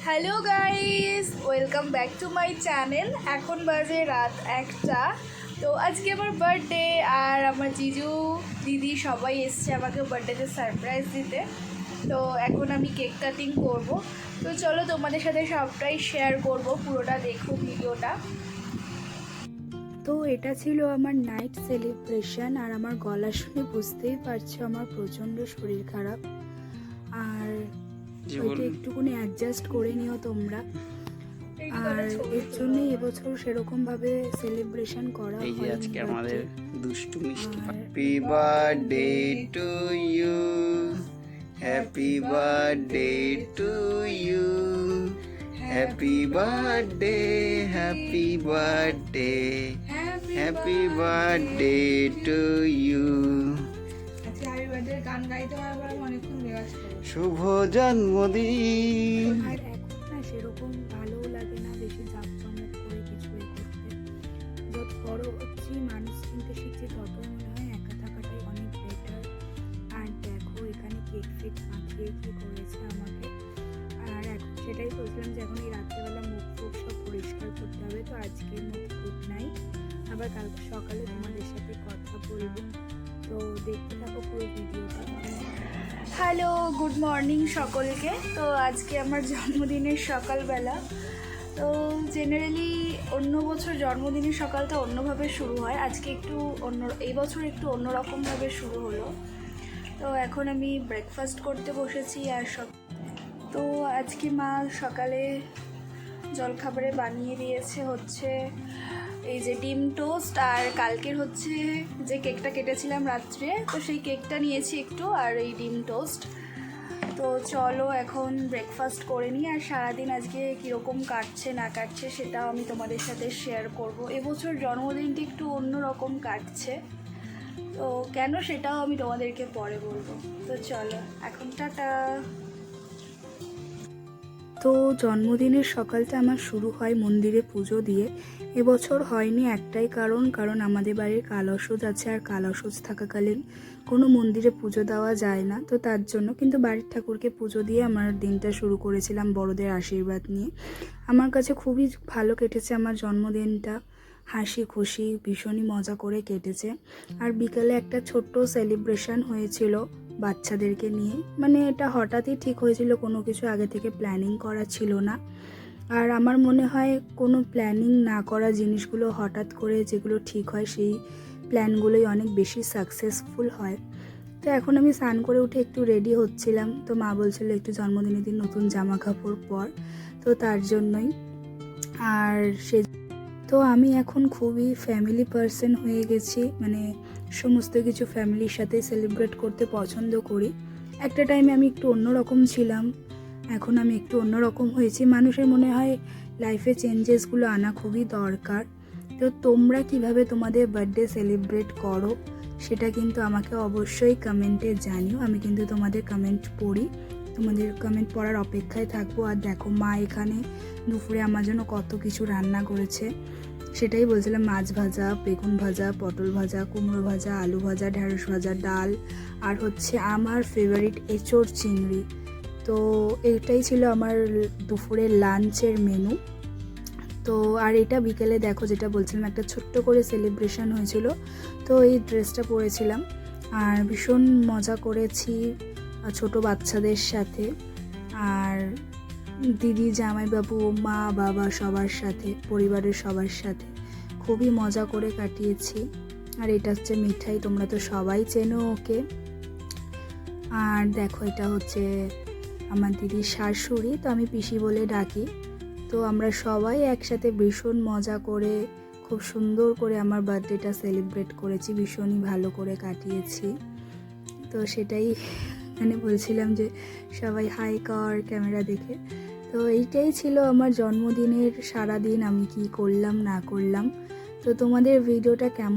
Hello guys, welcome back to my channel. এখন বাজে রাত 1টা। তো আজকে আমার বার্থডে, আর আমার জিজু দিদি সবাই এসছে আমাকে বার্থডেতে সারপ্রাইজ দিতে। তো এখন আমি কেক কাটিং করব। তো চলো তোমাদের সাথে সবটাই শেয়ার করব, পুরোটা দেখো ভিডিওটা। তো এটা ছিল আমার নাইট সেলিব্রেশন, আর আমার গলা শুনে বুঝতেই পারছো আমার প্রচণ্ড শরীর খারাপ। আর ওইটা একটুখানি অ্যাডজাস্ট করে নিও তোমরা। আর এর জন্যই এবছর সেরকমভাবে সেলিব্রেশন করা এই যে আজকে আমাদের দুষ্টু মিষ্টি হ্যাপি আর birthday to you, happy birthday to you, happy birthday, happy birthday, happy birthday to you. আজকে হ্যাপি বার্থডে গান গাইতে হয়, আবার অনেকক্ষণ রেওয়াজ করব। শুভ জন্মদিন। আর এখন না সেরকম ভালোও লাগে না বেশি জাঁকজমক করে কিছু করতে। যত বড় হচ্ছি, মানুষ চিনতে শিখছি, ততই মনে হয় একা থাকাটাই অনেক বেটার। আর দেখো এখানে কেক ফেক মাখিয়ে কি করেছে আমাকে। আর এখন সেটাই বলছিলাম যে এখন এই রাত্রেবেলা মুখ ফুখ সব পরিষ্কার করতে হবে। তো আজকের মতো গুড নাইট, আবার কালকে সকালে তোমাদের সাথে কথা বলবো। তো দেখতে থাকো পুরো ভিডিওটা। হ্যালো, গুড মর্নিং সকলকে। তো আজকে আমার জন্মদিনের সকালবেলা। তো জেনারেলি অন্য বছর জন্মদিনের সকালটা অন্যভাবে শুরু হয়, আজকে একটু এই বছর একটু অন্যরকমভাবে শুরু হলো। তো এখন আমি ব্রেকফাস্ট করতে বসেছি। আর তো আজকে মা সকালে জলখাবারে বানিয়ে দিয়েছে হচ্ছে এই যে ডিম টোস্ট, আর কালকের হচ্ছে যে কেকটা কেটেছিলাম রাত্রে, তো সেই কেকটা নিয়েছি একটু, আর এই ডিম টোস্ট। তো চলো এখন ব্রেকফাস্ট করে নিই। আর সারাদিন আজকে কীরকম কাটছে না কাটছে সেটাও আমি তোমাদের সাথে শেয়ার করব। এবছর জন্মদিনটি একটু অন্যরকম কাটছে, তো কেন সেটাও আমি তোমাদেরকে পরে বলবো। তো চলো এখন টাটা। তো জন্মদিনের সকালটা আমার শুরু হয় মন্দিরে পুজো দিয়ে। এবছর হয়নি একটাই কারণ আমাদের বাড়ির কালসজ আছে, আর কালসজ থাকাকালীন কোনো মন্দিরে পুজো দেওয়া যায় না। তো তার জন্য কিন্তু বাড়ির ঠাকুরকে পুজো দিয়ে আমার দিনটা শুরু করেছিলাম বড়দের আশীর্বাদ নিয়ে। আমার কাছে খুবই ভালো কেটেছে আমার জন্মদিনটা, হাসি খুশি ভীষণই মজা করে কেটেছে। আর বিকালে একটা ছোট্ট সেলিব্রেশন হয়েছিল বাচ্চাদেরকে নিয়ে, মানে এটা হঠাৎই ঠিক হয়েছিল, কোনো কিছু আগে থেকে প্ল্যানিং করা ছিল না। আর আমার মনে হয় কোনো প্ল্যানিং না করা জিনিসগুলো হঠাৎ করে যেগুলো ঠিক হয় সেই প্ল্যানগুলোই অনেক বেশি সাকসেসফুল হয়। তো এখন আমি স্নান করে উঠে একটু রেডি হচ্ছিলাম, তো মা বলছিল একটু জন্মদিনের দিন নতুন জামা কাপড় পর, তো তার জন্যই। আর তো আমি এখন খুবই ফ্যামিলি পার্সন হয়ে গেছি, মানে সমস্ত কিছু ফ্যামিলির সাথে সেলিব্রেট করতে পছন্দ করি। একটা টাইমে আমি একটু অন্যরকম ছিলাম, এখন আমি একটু অন্যরকম হয়েছি। মানুষের মনে হয় লাইফে চেঞ্জেসগুলো আনা খুবই দরকার। তো তোমরা কিভাবে তোমাদের বার্থডে সেলিব্রেট করো সেটা কিন্তু আমাকে অবশ্যই কমেন্টে জানিও। আমি কিন্তু তোমাদের কমেন্ট পড়ি, তোমাদের কমেন্ট পড়ার অপেক্ষায় থাকবো। আর দেখো মা এখানে দুপুরে আমার জন্য কত কিছু রান্না করেছে, সেটাই বলছিলাম। মাছ ভাজা, বেগুন ভাজা, পটল ভাজা, কুমড়ো ভাজা, আলু ভাজা, ঢেঁড়স ভাজা, ডাল, আর হচ্ছে আমার ফেভারিট এঁচোড় চিংড়ি। তো এটাই ছিল আমার দুপুরের লাঞ্চের মেনু। তো আর এটা বিকেলে দেখো যেটা বলছিলাম একটা ছোট্ট করে সেলিব্রেশন হয়েছিল, তো এই ড্রেসটা পরেছিলাম আর ভীষণ মজা করেছি ছোট বাচ্চাদের সাথে, আর দিদি, জামাইবাবু, মা, বাবা সবার সাথে, পরিবারের সবার সাথে খুবই মজা করে কাটিয়েছি। আর এটা হচ্ছে মিঠাই, তোমরা তো সবাই চেনো ওকে। আর দেখো এটা হচ্ছে আমার দিদির শাশুড়ি, তো আমি পিসি বলে ডাকি। তো আমরা সবাই একসাথে ভীষণ মজা করে খুব সুন্দর করে আমার বার্থডেটা সেলিব্রেট করেছি, ভীষণই ভালো করে কাটিয়েছি। তো সেটাই মানে বলছিলাম যে সবাই হাই কর ক্যামেরা দেখে। তো এইটাই ছিল আমার জন্মদিনের সারাদিন, আমি কি করলাম না করলাম। তো তোমাদের ভিডিওটা কেমন